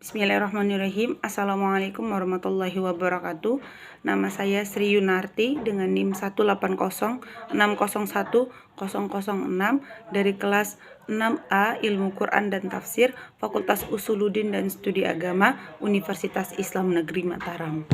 Bismillahirrahmanirrahim. Assalamualaikum warahmatullahi wabarakatuh. Nama saya Sri Yunarti dengan NIM 18060010006 dari kelas 6A Ilmu Quran dan Tafsir Fakultas Usuluddin dan Studi Agama Universitas Islam Negeri Mataram.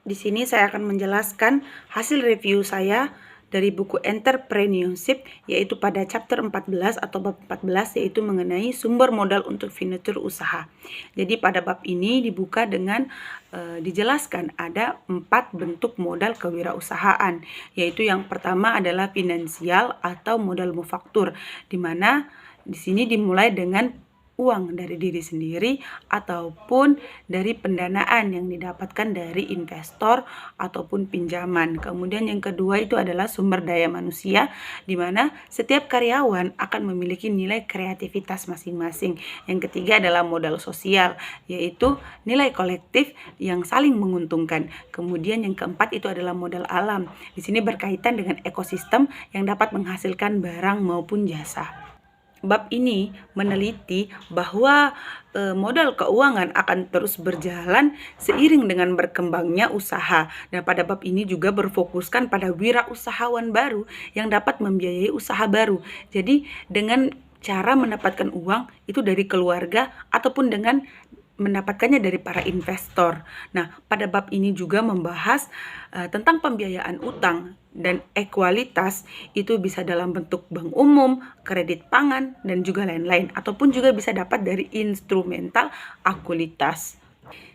Di sini saya akan menjelaskan hasil review saya dari buku Entrepreneurship, yaitu pada chapter 14 atau bab 14, yaitu mengenai sumber modal untuk fitur usaha. Jadi pada bab ini dibuka dengan dijelaskan ada 4 bentuk modal kewirausahaan, yaitu yang pertama adalah finansial atau modal manufaktur, di mana di sini dimulai dengan uang dari diri sendiri ataupun dari pendanaan yang didapatkan dari investor ataupun pinjaman. Kemudian yang kedua itu adalah sumber daya manusia, di mana setiap karyawan akan memiliki nilai kreativitas masing-masing. Yang ketiga adalah modal sosial, yaitu nilai kolektif yang saling menguntungkan. Kemudian yang keempat itu adalah modal alam. Di sini berkaitan dengan ekosistem yang dapat menghasilkan barang maupun jasa. Bab ini meneliti bahwa modal keuangan akan terus berjalan seiring dengan berkembangnya usaha. Dan pada bab ini juga berfokuskan pada wirausahawan baru yang dapat membiayai usaha baru. Jadi dengan cara mendapatkan uang itu dari keluarga ataupun dengan mendapatkannya dari para investor. Nah, pada bab ini juga membahas tentang pembiayaan utang dan ekualitas, itu bisa dalam bentuk bank umum, kredit pangan, dan juga lain-lain, ataupun juga bisa dapat dari instrumental akualitas.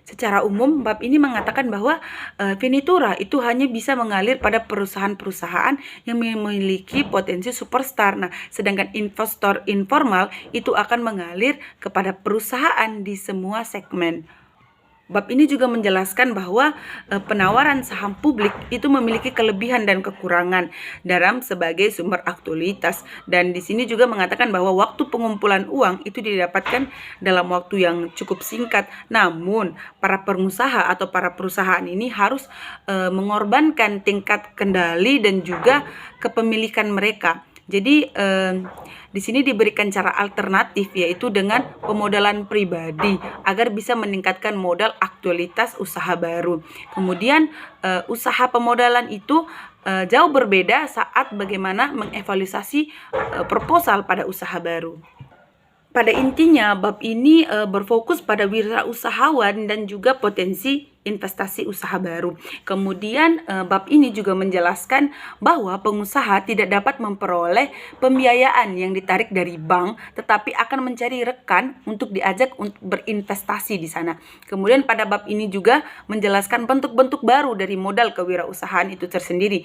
Secara umum, bab ini mengatakan bahwa Finitura itu hanya bisa mengalir pada perusahaan-perusahaan yang memiliki potensi superstar. Nah, sedangkan investor informal itu akan mengalir kepada perusahaan di semua segmen. Bab ini juga menjelaskan bahwa penawaran saham publik itu memiliki kelebihan dan kekurangan dalam sebagai sumber aktualitas, dan di sini juga mengatakan bahwa waktu pengumpulan uang itu didapatkan dalam waktu yang cukup singkat. Namun para pengusaha atau para perusahaan ini harus mengorbankan tingkat kendali dan juga kepemilikan mereka. Jadi di sini diberikan cara alternatif, yaitu dengan pemodalan pribadi agar bisa meningkatkan modal aktualitas usaha baru. Kemudian usaha pemodalan itu jauh berbeda saat bagaimana mengevaluasi proposal pada usaha baru. Pada intinya, bab ini berfokus pada wirausahawan dan juga potensi investasi usaha baru. Kemudian bab ini juga menjelaskan bahwa pengusaha tidak dapat memperoleh pembiayaan yang ditarik dari bank, tetapi akan mencari rekan untuk diajak untuk berinvestasi di sana. Kemudian pada bab ini juga menjelaskan bentuk-bentuk baru dari modal kewirausahaan itu tersendiri.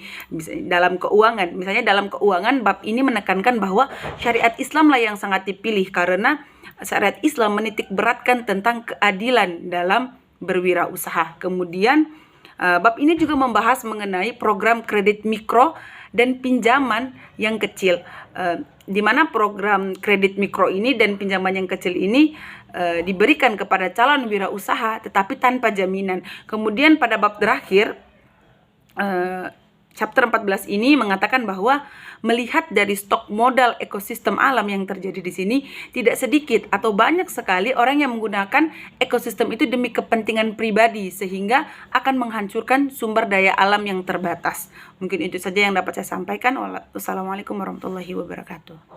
Dalam keuangan, misalnya dalam keuangan, bab ini menekankan bahwa syariat Islam lah yang sangat dipilih karena syariat Islam menitik beratkan tentang keadilan dalam berwirausaha. Kemudian bab ini juga membahas mengenai program kredit mikro dan pinjaman yang kecil, di mana program kredit mikro ini dan pinjaman yang kecil ini diberikan kepada calon wirausaha tetapi tanpa jaminan. Kemudian pada bab terakhir chapter 14 ini mengatakan bahwa melihat dari stok modal ekosistem alam yang terjadi di sini, tidak sedikit atau banyak sekali orang yang menggunakan ekosistem itu demi kepentingan pribadi, sehingga akan menghancurkan sumber daya alam yang terbatas. Mungkin itu saja yang dapat saya sampaikan. Wassalamualaikum warahmatullahi wabarakatuh.